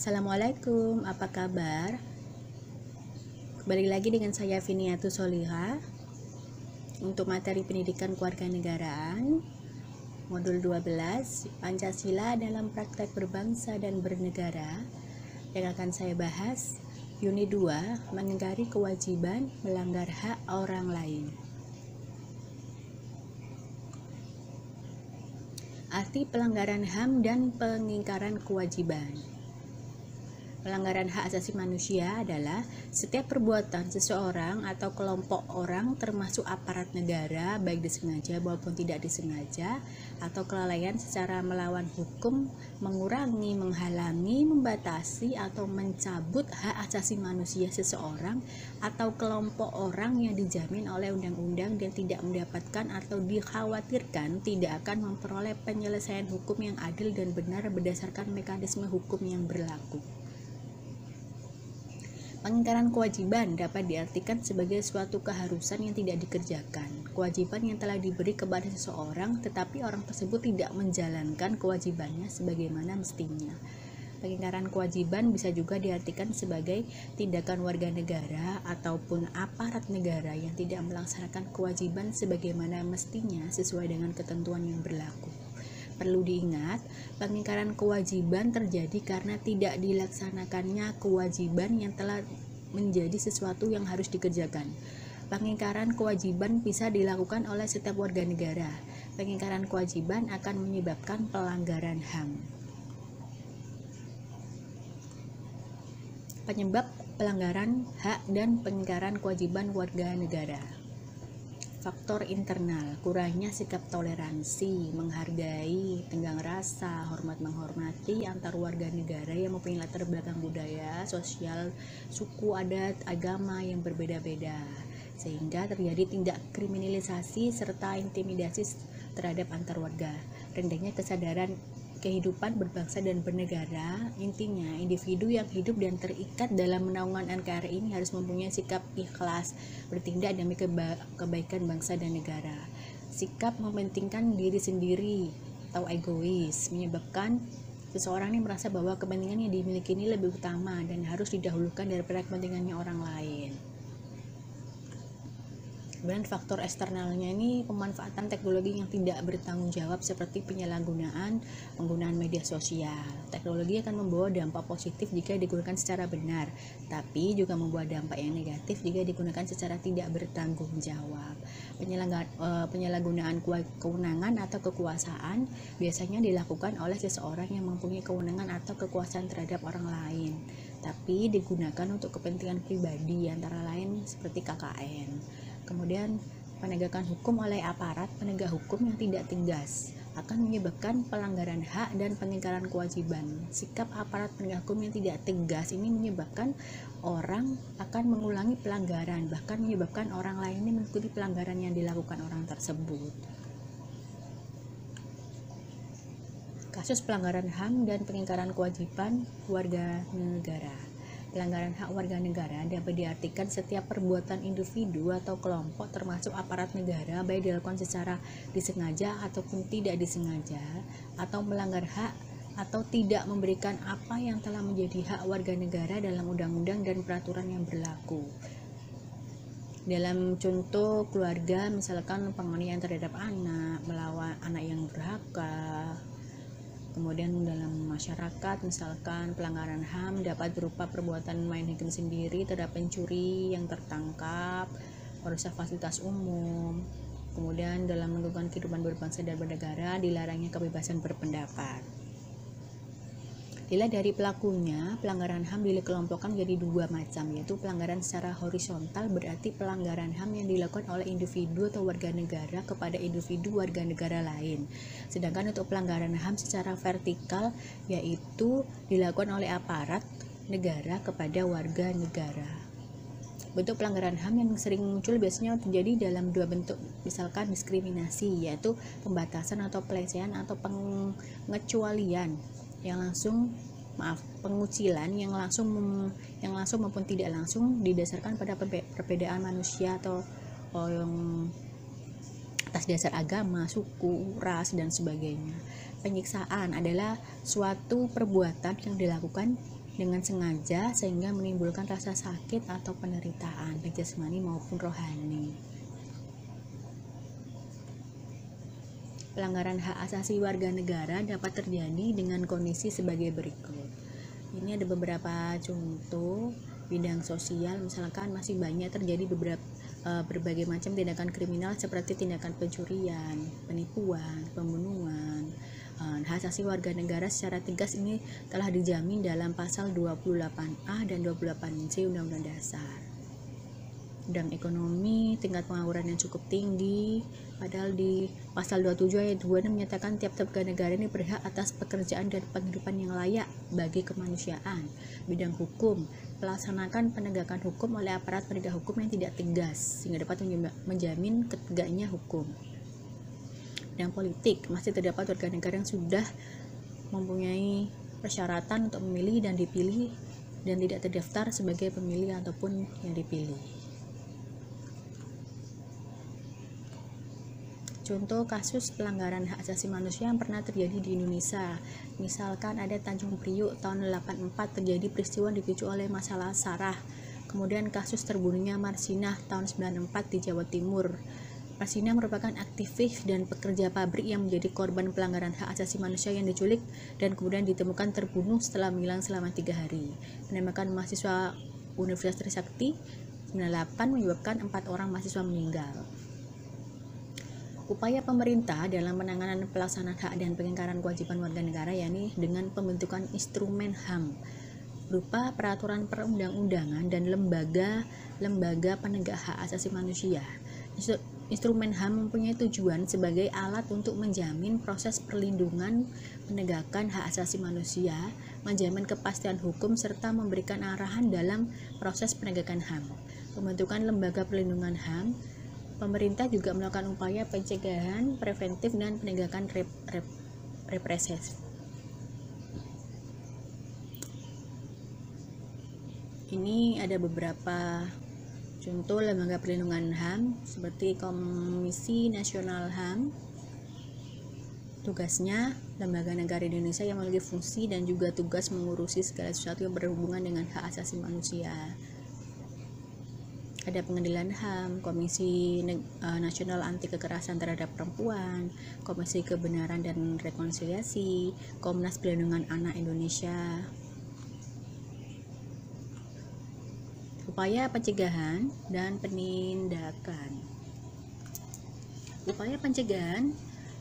Assalamualaikum, apa kabar? Kembali lagi dengan saya Viniatu Soliha untuk materi pendidikan kewarganegaraan modul 12 Pancasila dalam praktek berbangsa dan bernegara yang akan saya bahas unit 2 mengingkari kewajiban melanggar hak orang lain. Arti pelanggaran HAM dan pengingkaran kewajiban. Pelanggaran hak asasi manusia adalah setiap perbuatan seseorang atau kelompok orang termasuk aparat negara baik disengaja maupun tidak disengaja atau kelalaian secara melawan hukum, mengurangi, menghalangi, membatasi atau mencabut hak asasi manusia seseorang atau kelompok orang yang dijamin oleh undang-undang dan tidak mendapatkan atau dikhawatirkan tidak akan memperoleh penyelesaian hukum yang adil dan benar berdasarkan mekanisme hukum yang berlaku. Pengingkaran kewajiban dapat diartikan sebagai suatu keharusan yang tidak dikerjakan, kewajiban yang telah diberi kepada seseorang tetapi orang tersebut tidak menjalankan kewajibannya sebagaimana mestinya. Pengingkaran kewajiban bisa juga diartikan sebagai tindakan warga negara ataupun aparat negara yang tidak melaksanakan kewajiban sebagaimana mestinya sesuai dengan ketentuan yang berlaku. Perlu diingat, pengingkaran kewajiban terjadi karena tidak dilaksanakannya kewajiban yang telah menjadi sesuatu yang harus dikerjakan. Pengingkaran kewajiban bisa dilakukan oleh setiap warga negara. Pengingkaran kewajiban akan menyebabkan pelanggaran HAM. Penyebab pelanggaran hak dan pengingkaran kewajiban warga negara. Faktor internal, kurangnya sikap toleransi, menghargai, tenggang rasa, hormat menghormati antar warga negara yang mempunyai latar belakang budaya, sosial, suku, adat, agama yang berbeda-beda, sehingga terjadi tindak kriminalisasi serta intimidasi terhadap antar warga. Rendahnya kesadaran kehidupan berbangsa dan bernegara. Intinya, individu yang hidup dan terikat dalam naungan NKRI ini harus mempunyai sikap ikhlas, bertindak demi kebaikan bangsa dan negara. Sikap mementingkan diri sendiri atau egois menyebabkan seseorang ini merasa bahwa kepentingan yang dimiliki ini lebih utama dan harus didahulukan daripada kepentingannya orang lain. Kemudian faktor eksternalnya ini pemanfaatan teknologi yang tidak bertanggung jawab seperti penyalahgunaan penggunaan media sosial. Teknologi akan membawa dampak positif jika digunakan secara benar, tapi juga membawa dampak yang negatif jika digunakan secara tidak bertanggung jawab. Penyalahgunaan kewenangan atau kekuasaan biasanya dilakukan oleh seseorang yang mempunyai kewenangan atau kekuasaan terhadap orang lain, tapi digunakan untuk kepentingan pribadi antara lain seperti KKN. Kemudian penegakan hukum oleh aparat penegak hukum yang tidak tegas akan menyebabkan pelanggaran hak dan pengingkaran kewajiban. Sikap aparat penegak hukum yang tidak tegas ini menyebabkan orang akan mengulangi pelanggaran, bahkan menyebabkan orang lain ini mengikuti pelanggaran yang dilakukan orang tersebut. Kasus pelanggaran HAM dan pengingkaran kewajiban warga negara. Pelanggaran hak warga negara dapat diartikan setiap perbuatan individu atau kelompok termasuk aparat negara baik dilakukan secara disengaja ataupun tidak disengaja atau melanggar hak atau tidak memberikan apa yang telah menjadi hak warga negara dalam undang-undang dan peraturan yang berlaku. Dalam contoh keluarga, misalkan penganiayaan terhadap anak, melawan anak yang durhaka. Kemudian dalam masyarakat, misalkan pelanggaran HAM dapat berupa perbuatan main hakim sendiri terhadap pencuri yang tertangkap, merusak fasilitas umum. Kemudian dalam lingkungan kehidupan berbangsa dan bernegara, dilarangnya kebebasan berpendapat. Dilihat dari pelakunya, pelanggaran HAM dikelompokkan menjadi dua macam, yaitu pelanggaran secara horizontal berarti pelanggaran HAM yang dilakukan oleh individu atau warga negara kepada individu warga negara lain. Sedangkan untuk pelanggaran HAM secara vertikal yaitu dilakukan oleh aparat negara kepada warga negara. Bentuk pelanggaran HAM yang sering muncul biasanya terjadi dalam dua bentuk, misalkan diskriminasi, yaitu pembatasan atau pelecehan atau pengecualian yang langsung, pengucilan yang langsung maupun tidak langsung didasarkan pada perbedaan manusia atau yang atas dasar agama, suku, ras, dan sebagainya. Penyiksaan adalah suatu perbuatan yang dilakukan dengan sengaja sehingga menimbulkan rasa sakit atau penderitaan baik jasmani maupun rohani. Pelanggaran hak asasi warga negara dapat terjadi dengan kondisi sebagai berikut. Ini ada beberapa contoh bidang sosial, misalkan masih banyak terjadi berbagai macam tindakan kriminal seperti tindakan pencurian, penipuan, pembunuhan. Hak asasi warga negara secara tegas ini telah dijamin dalam pasal 28A dan 28C Undang-Undang Dasar. Bidang ekonomi, tingkat pengangguran yang cukup tinggi, padahal di pasal 27 ayat 2 menyatakan tiap-tiap negara ini berhak atas pekerjaan dan penghidupan yang layak bagi kemanusiaan. Bidang hukum, pelaksanakan penegakan hukum oleh aparat penegak hukum yang tidak tegas sehingga dapat menjamin tegaknya hukum. Bidang politik, masih terdapat warga negara yang sudah mempunyai persyaratan untuk memilih dan dipilih dan tidak terdaftar sebagai pemilih ataupun yang dipilih. Contoh kasus pelanggaran hak asasi manusia yang pernah terjadi di Indonesia. Misalkan ada Tanjung Priuk tahun 84 terjadi peristiwa dipicu oleh masalah sarah. Kemudian kasus terbunuhnya Marsinah tahun 94 di Jawa Timur. Marsinah merupakan aktivis dan pekerja pabrik yang menjadi korban pelanggaran hak asasi manusia yang diculik dan kemudian ditemukan terbunuh setelah menghilang selama 3 hari. Penembakan mahasiswa Universitas Trisakti 98 menyebabkan 4 orang mahasiswa meninggal. Upaya pemerintah dalam penanganan pelaksanaan hak dan pengingkaran kewajiban warga negara yakni dengan pembentukan instrumen HAM berupa peraturan perundang-undangan dan lembaga penegak hak asasi manusia. Instrumen HAM mempunyai tujuan sebagai alat untuk menjamin proses perlindungan penegakan hak asasi manusia, menjamin kepastian hukum serta memberikan arahan dalam proses penegakan HAM. Pembentukan lembaga perlindungan HAM, pemerintah juga melakukan upaya pencegahan, preventif, dan penegakan represif. Ini ada beberapa contoh lembaga perlindungan HAM seperti Komisi Nasional HAM. Tugasnya, lembaga negara Indonesia yang memiliki fungsi dan juga tugas mengurusi segala sesuatu yang berhubungan dengan hak asasi manusia. Ada Pengadilan HAM, Komisi Nasional Anti Kekerasan Terhadap Perempuan, Komisi Kebenaran dan Rekonsiliasi, Komnas Perlindungan Anak Indonesia. Upaya pencegahan dan penindakan. Upaya pencegahan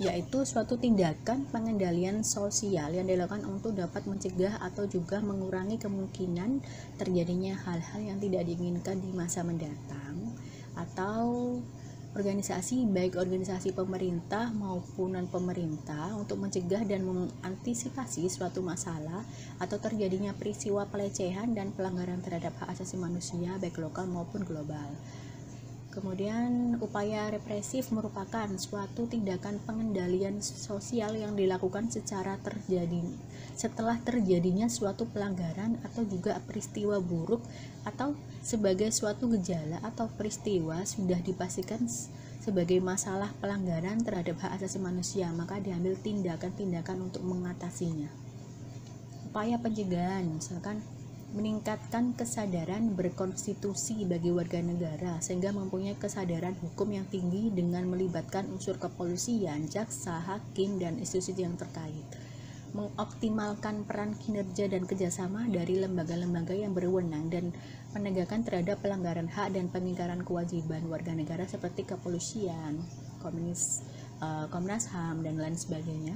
yaitu suatu tindakan pengendalian sosial yang dilakukan untuk dapat mencegah atau juga mengurangi kemungkinan terjadinya hal-hal yang tidak diinginkan di masa mendatang, atau organisasi baik organisasi pemerintah maupun non-pemerintah untuk mencegah dan mengantisipasi suatu masalah atau terjadinya peristiwa pelecehan dan pelanggaran terhadap hak asasi manusia baik lokal maupun global. Kemudian upaya represif merupakan suatu tindakan pengendalian sosial yang dilakukan setelah terjadinya suatu pelanggaran atau juga peristiwa buruk atau sebagai suatu gejala atau peristiwa sudah dipastikan sebagai masalah pelanggaran terhadap hak asasi manusia, maka diambil tindakan-tindakan untuk mengatasinya. Upaya pencegahan misalkan meningkatkan kesadaran berkonstitusi bagi warga negara sehingga mempunyai kesadaran hukum yang tinggi dengan melibatkan unsur kepolisian, jaksa, hakim, dan institusi yang terkait. Mengoptimalkan peran kinerja dan kerjasama dari lembaga-lembaga yang berwenang dan penegakan terhadap pelanggaran hak dan pengingkaran kewajiban warga negara seperti kepolisian, Komnas HAM, dan lain sebagainya.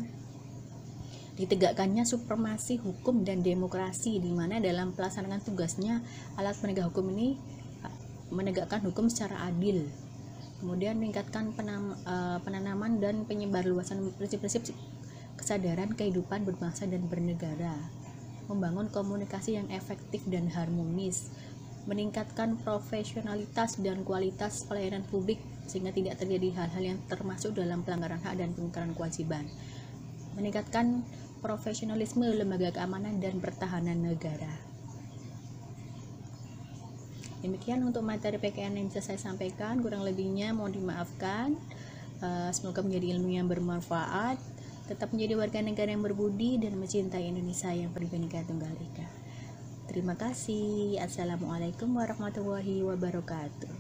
Ditegakkannya supremasi hukum dan demokrasi, di mana dalam pelaksanaan tugasnya alat penegak hukum ini menegakkan hukum secara adil. Kemudian meningkatkan penanaman dan penyebarluasan prinsip-prinsip kesadaran kehidupan berbangsa dan bernegara, membangun komunikasi yang efektif dan harmonis, meningkatkan profesionalitas dan kualitas pelayanan publik sehingga tidak terjadi hal-hal yang termasuk dalam pelanggaran hak dan pengingkaran kewajiban, meningkatkan profesionalisme lembaga keamanan dan pertahanan negara. Demikian untuk materi PKN yang bisa saya sampaikan, kurang lebihnya mohon dimaafkan. Semoga menjadi ilmu yang bermanfaat. Tetap menjadi warga negara yang berbudi dan mencintai Indonesia yang Bhinneka Tunggal Ika. Terima kasih. Assalamualaikum warahmatullahi wabarakatuh.